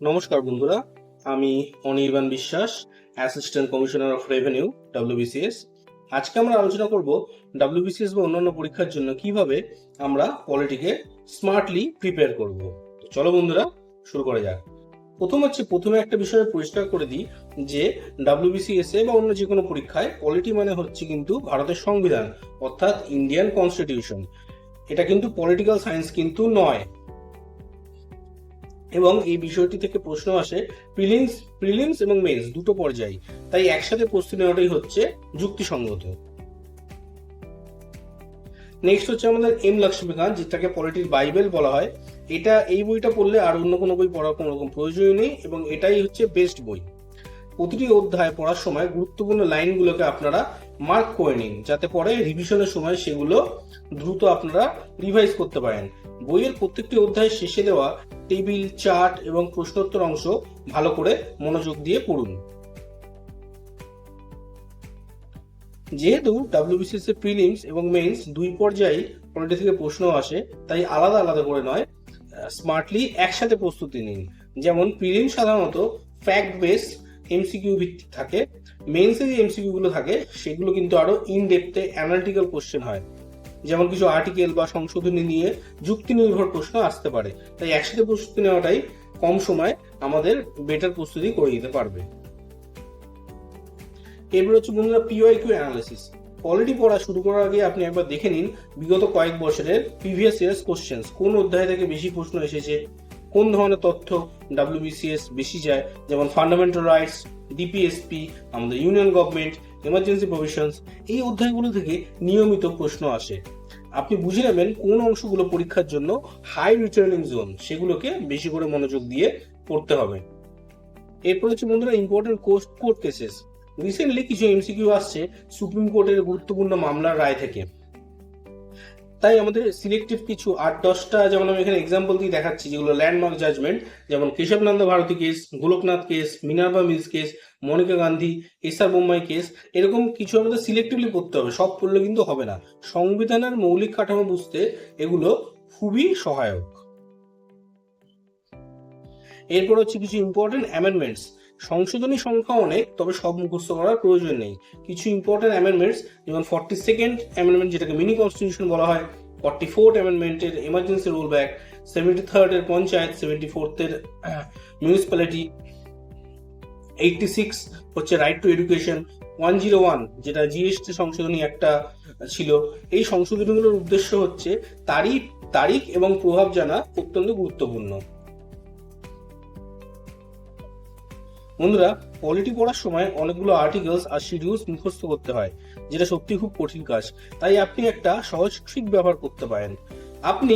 নমস্কার বন্ধুরা, আমি অনির্বাণ বিশ্বাস, assistant commissioner of revenue WBCS। আজকে আমরা আলোচনা করব WBCS বা অন্যান্য পরীক্ষার জন্য কিভাবে আমরা পলিটিকে স্মার্টলি প্রিপেয়ার করব। তো চলো বন্ধুরা, শুরু করা যাক। প্রথমে একটা বিষয় পরিষ্কার করে দিই যে WBCS বা অন্য যে কোনো পরীক্ষায় পলিটি মানে হচ্ছে কিন্তু ভারতের সংবিধান, অর্থাৎ ইন্ডিয়ান কনস্টিটিউশন। এটা কিন্তু পলিটিক্যাল সায়েন্স কিন্তু নয়। এবং এই বিষয়টি থেকে প্রশ্ন আসে প্রিলিমস এবং মেন্স দুটো পর্যায়ে, তাই একসাথে প্রস্তুতি নেওয়াটাই হচ্ছে যুক্তিসঙ্গত। নেক্সট হচ্ছে আমাদের এম লক্ষ্মীকান্ত, যেটাকে পলিটির বাইবেল বলা হয়। এই বইটা পড়লে আর অন্য কোনো বই পড়ার কোনো রকম প্রয়োজনই নেই এবং এটাই হচ্ছে বেস্ট বই। প্রতিটি অধ্যায় পড়ার সময় গুরুত্বপূর্ণ লাইনগুলোকে আপনারা মার্ক করে নিন, যাতে পরে রিভিশনের সময় সেগুলো দ্রুত আপনারা রিভাইজ করতে পারেন। বইয়ের প্রত্যেকটি অধ্যায়ের শেষে দেওয়া টেবিল, চার্ট এবং প্রশ্নোত্তর অংশ ভালো করে মনোযোগ দিয়ে পড়ুন। যেহেতু WBCS এর প্রিলিমস এবং মেন্স দুই পর্যায়ে পলিটি থেকে প্রশ্ন আসে, তাই আলাদা আলাদা করে নয়, স্মার্টলি একসাথে প্রস্তুতি নিন। যেমন প্রিলিম সাধারণত ফ্যাক্ট বেস MCQ ভিত্তিক থাকে, মেন্সে যে MCQ গুলো থাকে সেগুলো কিন্তু আরো ইন ডেপথে অ্যানালিটিক্যাল কোশ্চেন হয়। যেমন কিছু আর্টিকেল বা সংশোধনী নিয়ে যুক্তি নির্ভর প্রশ্ন আসতে পারে, তাই একসাথে প্রস্তুতি নেওয়াটাই কম সময় আমাদের বেটার প্রস্তুতি করে দিতে পারবে। এরপর হচ্ছে বন্ধুরা PYQ অ্যানালিসিস। পলিটি পড়া শুরু করার আগে আপনি একবার দেখে নিন বিগত কয়েক বছরের প্রিভিয়াস ইয়ার্স কোশ্চেন্স, কোন অধ্যায় থেকে বেশি প্রশ্ন এসেছে, কোন ধরনের তথ্য WBCS বেশি যায়। যেমন ফান্ডামেন্টাল রাইটস, DPSP, আমাদের ইউনিয়ন গভর্নমেন্ট, এমার্জেন্সি প্রভিশনস, এই অধ্যায়গুলো থেকে নিয়মিত প্রশ্ন আসে। আপনি বুঝে নেবেন কোন অংশগুলো পরীক্ষার জন্য হাই রিটার্নিং জোন, সেগুলোকে বেশি করে মনোযোগ দিয়ে পড়তে হবে। এরপর হচ্ছে বন্ধুরা ইম্পর্টেন্ট কোর্ট কেসেস। রিসেন্টলি কিছু MCQ আসছে সুপ্রিম কোর্টের গুরুত্বপূর্ণ মামলার রায় থেকে, তাই আমাদের সিলেক্টিভ কিছু 8-10টা, যেমন আমি এখানে এক্সাম্পল দিয়ে দেখাচ্ছি, যেগুলো ল্যান্ডমার্ক জাজমেন্ট, যেমন Kesavananda Bharati case, Golaknath case, Minerva Mills case, Maneka Gandhi, SR Bommai case, এরকম কিছু আমাদের সিলেক্টিভলি পড়তে হবে, সব পড়লে কিন্তু হবে না। সংবিধানের মৌলিক কাঠামো বুঝতে এগুলো খুবই সহায়ক। এরপর হচ্ছে কিছু ইম্পর্টেন্ট অ্যামেন্ডমেন্টস। সংশোধনী সংখ্যা অনেক, তবে সব মুখস্থ করার প্রয়োজন নেই। কিছু ইম্পর্টেন্ট অ্যামেন্ডমেন্টস, যেমন 42nd অ্যামেন্ডমেন্ট, যেটাকে মিনি কনস্টিটিউশন বলা হয়, 44th অ্যামেন্ডমেন্টের emergency roll back, 73rd এর পঞ্চায়েত, 74th এর মিউনিসিপ্যালিটি, 86 হচ্ছে রাইট টু এডুকেশন, 101 যেটা GST সংশোধনী একটা ছিল। এই সংশোধনীগুলোর উদ্দেশ্য হচ্ছে তারিখ এবং প্রভাব জানা অত্যন্ত গুরুত্বপূর্ণ। বন্ধুরা, পলিটি পড়ার সময় অনেকগুলো আর্টিকেলস আর শিডিউলস মুখস্থ করতে হয়, যেটা সত্যি খুব কঠিন কাজ। তাই আপনি একটা সহজ ট্রিক ব্যবহার করতে পারেন। আপনি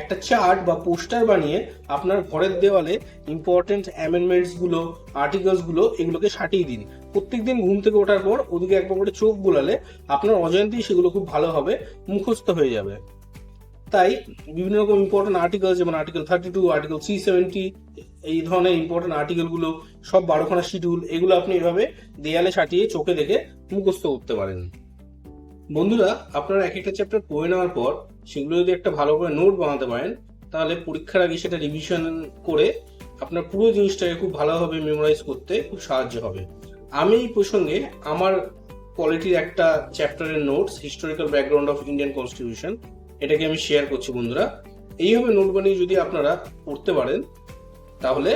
একটা চার্ট বা পোস্টার বানিয়ে আপনার ঘরের দেওয়ালে ইম্পর্টেন্ট অ্যামেন্ডমেন্টস গুলো, আর্টিকেলস গুলো, এগুলোকে সাটিয়ে দিন। প্রত্যেকদিন ঘুম থেকে ওঠার পর ওদিকে একবার করে চোখ বোলালে আপনার অজান্তেই সেগুলো খুব ভালোভাবে মুখস্থ হয়ে যাবে। তাই বিভিন্ন রকম ইম্পর্টেন্ট আর্টিকেল, যেমন আর্টিকেল 32, আর্টিকেল 370, এই ধরনের ইম্পর্টেন্ট আর্টিকেল গুলো, সব 12খানা শিডিউল, এগুলো আপনি এভাবে দেয়ালে সাটিয়ে চোখে দেখে মুখস্থ করতে পারেন। বন্ধুরা, আপনারা এক একটা চ্যাপ্টার পড়ে নেওয়ার পর সেগুলো যদি একটা ভালো করে নোট বানাতে পারেন, তাহলে পরীক্ষার আগে সেটা রিভিশন করে আপনার পুরো জিনিসটাকে খুব ভালোভাবে মেমোরাইজ করতে খুব সাহায্য হবে। আমি এই প্রসঙ্গে আমার পলিটির একটা চ্যাপ্টারের notes, historical background of Indian constitution, এটাকে আমি শেয়ার করছি বন্ধুরা। এইভাবে নোট বানিয়ে যদি আপনারা পড়তে পারেন, তাহলে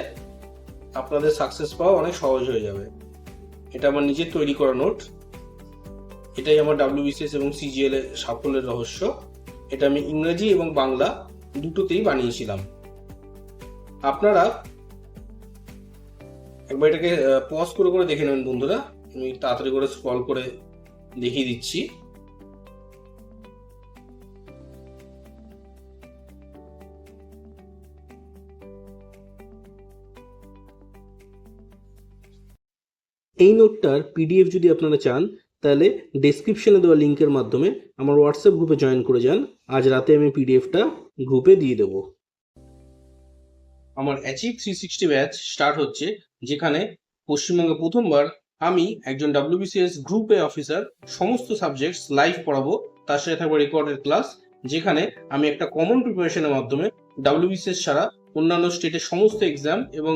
আপনাদের সাকসেস পাওয়া অনেক সহজ হয়ে যাবে। এটা আমার নিজের তৈরি করা নোট। এটাই আমার WBCS এবং CGL এর সাফল্যের রহস্য। এটা আমি ইংরেজি এবং বাংলা দুটোতেই বানিয়েছিলাম। আপনারা একবার এটাকে পজ করে করে দেখে নেবেন বন্ধুরা। আমি তাড়াতাড়ি করে স্ক্রল করে দেখিয়ে দিচ্ছি। এই নোটটার PDF যদি আপনারা চান, তাহলে ডেসক্রিপশনে দেওয়া লিঙ্কের মাধ্যমে আমার হোয়াটসঅ্যাপ গ্রুপে জয়েন করে যান। আজ রাতে আমি PDFটা গ্রুপে দিয়ে দেবো। আমার অ্যাচিভ 360 ব্যাচ স্টার্ট হচ্ছে, যেখানে পশ্চিমবঙ্গে প্রথমবার আমি একজন WBCS গ্রুপ এ অফিসার সমস্ত সাবজেক্টস লাইভ পড়াবো। তার সাথে থাকবে রেকর্ডেড ক্লাস, যেখানে আমি একটা কমন প্রিপারেশনের মাধ্যমে WBCS ছাড়া অন্যান্য স্টেটের সমস্ত এক্সাম এবং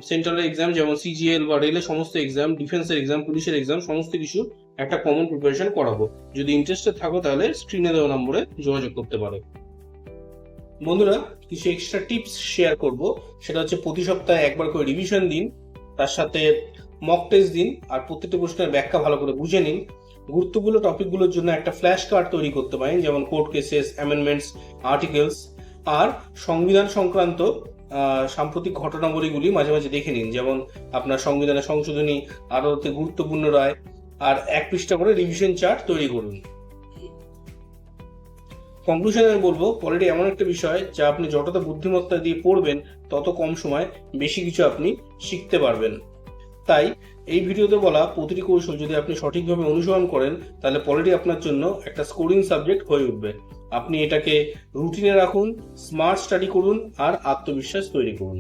সেন্ট্রাল এক্সাম যেমন সিজিএল বা রেলের সমস্ত এক্সাম, ডিফেন্সের এক্সাম, পুলিশের এক্সাম, সমস্ত কিছু একটা কমন প্রিপারেশন করাবো। যদি ইন্টারেস্টেড থাকো তাহলে স্ক্রিনে দেওয়া নম্বরে যোগাযোগ করতে পারো। বন্ধুরা, কিছু এক্সট্রা টিপস শেয়ার করব, সেটা হচ্ছে প্রতি সপ্তাহে একবার করে রিভিশন দিন, তার সাথে মক টেস্ট দিন, আর প্রত্যেকটা প্রশ্নের ব্যাখ্যা ভালো করে বুঝে নিন। গুরুত্বপূর্ণ টপিকগুলোর জন্য একটা ফ্ল্যাশ কার্ড তৈরি করতে পারেন, যেমন কোর্ট কেসেস, অ্যামেন্ডমেন্টস, আর্টিকেলস, আর সংবিধান সংক্রান্ত সাম্প্রতিক ঘটনাবলীগুলি মাঝে মাঝে দেখে নিন, যেমন আপনার সংবিধানের সংশোধনী, আদালতে গুরুত্বপূর্ণ রায়, আর 1 পৃষ্ঠা করে রিভিশন চার্ট তৈরি করুন। কনক্লুশনে আমি বলবো, পলিটি এমন একটা বিষয় যা আপনি যতটা বুদ্ধিমত্তা দিয়ে পড়বেন তত কম সময় বেশি কিছু আপনি শিখতে পারবেন। তাই এই ভিডিওতে বলা প্রতিটি কৌশল যদি আপনি সঠিকভাবে অনুসরণ করেন তাহলে পলিটি আপনার জন্য একটা স্কোরিং সাবজেক্ট হয়ে উঠবে। আপনি এটাকে রুটিনে রাখুন, স্মার্ট স্টাডি করুন আর আত্মবিশ্বাস তৈরি করুন।